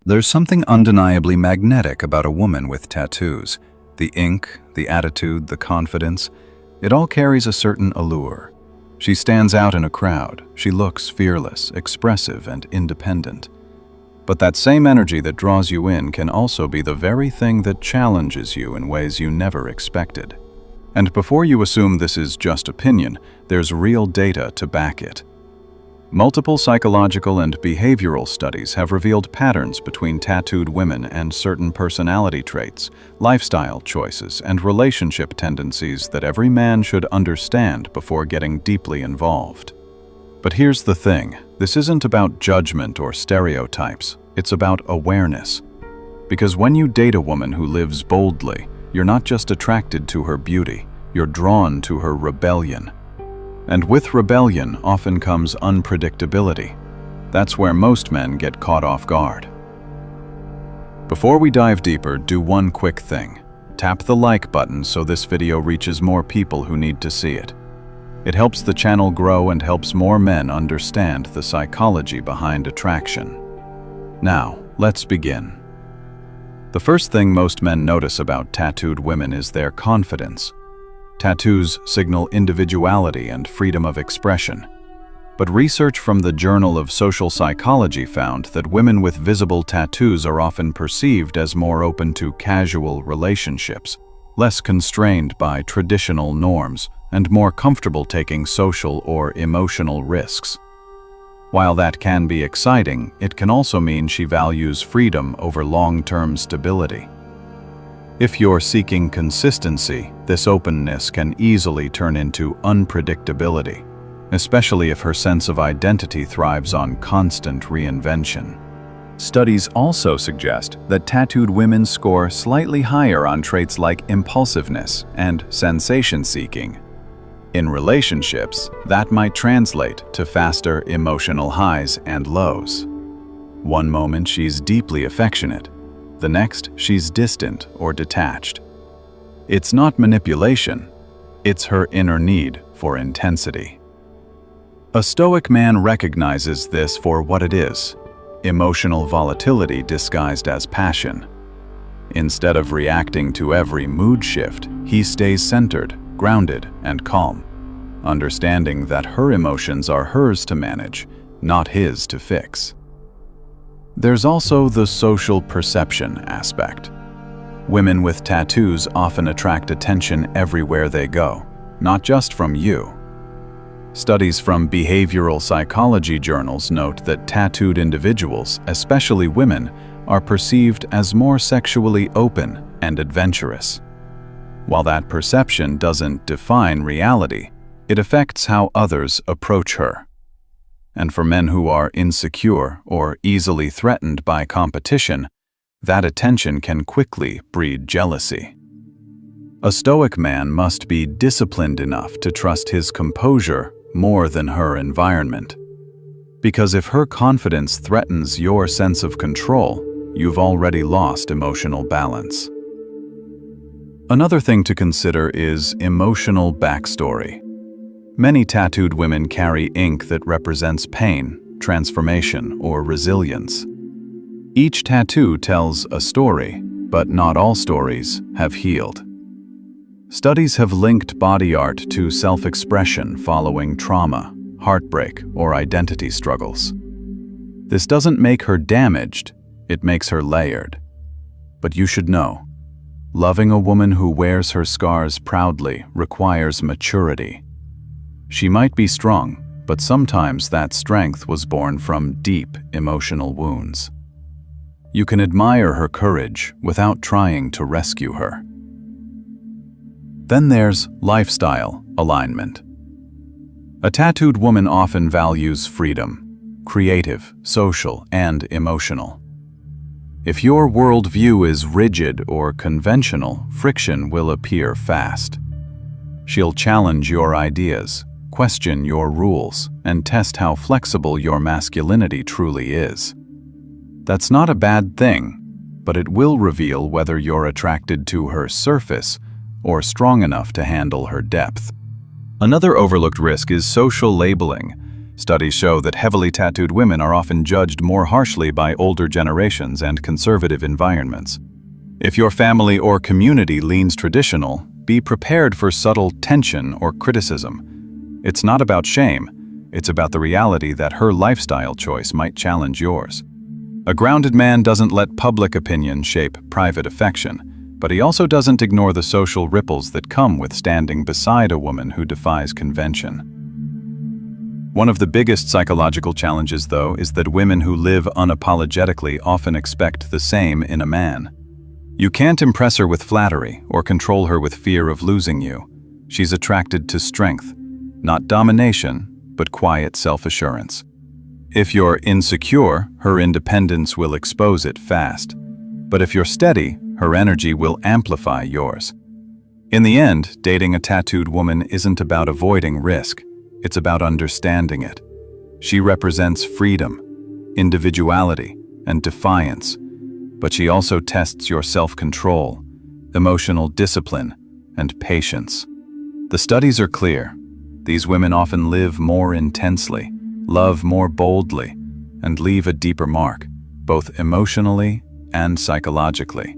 There's something undeniably magnetic about a woman with tattoos. The ink, the attitude, the confidence, it all carries a certain allure. She stands out in a crowd. She looks fearless, expressive, and independent. But that same energy that draws you in can also be the very thing that challenges you in ways you never expected. And before you assume this is just opinion, there's real data to back it. Multiple psychological and behavioral studies have revealed patterns between tattooed women and certain personality traits, lifestyle choices, and relationship tendencies that every man should understand before getting deeply involved. But here's the thing, this isn't about judgment or stereotypes, it's about awareness. Because when you date a woman who lives boldly, you're not just attracted to her beauty, you're drawn to her rebellion. And with rebellion often comes unpredictability. That's where most men get caught off guard. Before we dive deeper, do one quick thing. Tap the like button so this video reaches more people who need to see it. It helps the channel grow and helps more men understand the psychology behind attraction. Now, let's begin. The first thing most men notice about tattooed women is their confidence. Tattoos signal individuality and freedom of expression. But research from the Journal of Social Psychology found that women with visible tattoos are often perceived as more open to casual relationships, less constrained by traditional norms, and more comfortable taking social or emotional risks. While that can be exciting, it can also mean she values freedom over long-term stability. If you're seeking consistency, this openness can easily turn into unpredictability, especially if her sense of identity thrives on constant reinvention. Studies also suggest that tattooed women score slightly higher on traits like impulsiveness and sensation-seeking. In relationships, that might translate to faster emotional highs and lows. One moment she's deeply affectionate, the next she's distant or detached. It's not manipulation, it's her inner need for intensity. A Stoic man recognizes this for what it is, emotional volatility disguised as passion. Instead of reacting to every mood shift, he stays centered, grounded, and calm, understanding that her emotions are hers to manage, not his to fix. There's also the social perception aspect. Women with tattoos often attract attention everywhere they go, not just from you. Studies from behavioral psychology journals note that tattooed individuals, especially women, are perceived as more sexually open and adventurous. While that perception doesn't define reality, it affects how others approach her. And for men who are insecure or easily threatened by competition, that attention can quickly breed jealousy. A Stoic man must be disciplined enough to trust his composure more than her environment. Because if her confidence threatens your sense of control, you've already lost emotional balance. Another thing to consider is emotional backstory. Many tattooed women carry ink that represents pain, transformation, or resilience. Each tattoo tells a story, but not all stories have healed. Studies have linked body art to self-expression following trauma, heartbreak, or identity struggles. This doesn't make her damaged, it makes her layered. But you should know, loving a woman who wears her scars proudly requires maturity. She might be strong, but sometimes that strength was born from deep emotional wounds. You can admire her courage without trying to rescue her. Then there's lifestyle alignment. A tattooed woman often values freedom, creative, social, and emotional. If your worldview is rigid or conventional, friction will appear fast. She'll challenge your ideas, question your rules, and test how flexible your masculinity truly is. That's not a bad thing, but it will reveal whether you're attracted to her surface or strong enough to handle her depth. Another overlooked risk is social labeling. Studies show that heavily tattooed women are often judged more harshly by older generations and conservative environments. If your family or community leans traditional, be prepared for subtle tension or criticism. It's not about shame, it's about the reality that her lifestyle choice might challenge yours. A grounded man doesn't let public opinion shape private affection, but he also doesn't ignore the social ripples that come with standing beside a woman who defies convention. One of the biggest psychological challenges, though, is that women who live unapologetically often expect the same in a man. You can't impress her with flattery or control her with fear of losing you. She's attracted to strength, not domination, but quiet self-assurance. If you're insecure, her independence will expose it fast. But if you're steady, her energy will amplify yours. In the end, dating a tattooed woman isn't about avoiding risk. It's about understanding it. She represents freedom, individuality, and defiance, but she also tests your self-control, emotional discipline, and patience. The studies are clear. These women often live more intensely, love more boldly, and leave a deeper mark, both emotionally and psychologically.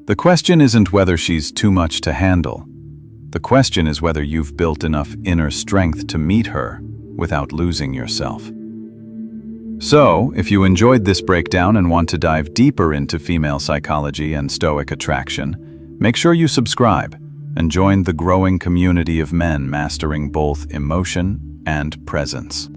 The question isn't whether she's too much to handle. The question is whether you've built enough inner strength to meet her without losing yourself. So, if you enjoyed this breakdown and want to dive deeper into female psychology and Stoic attraction, make sure you subscribe and join the growing community of men mastering both emotion and presence.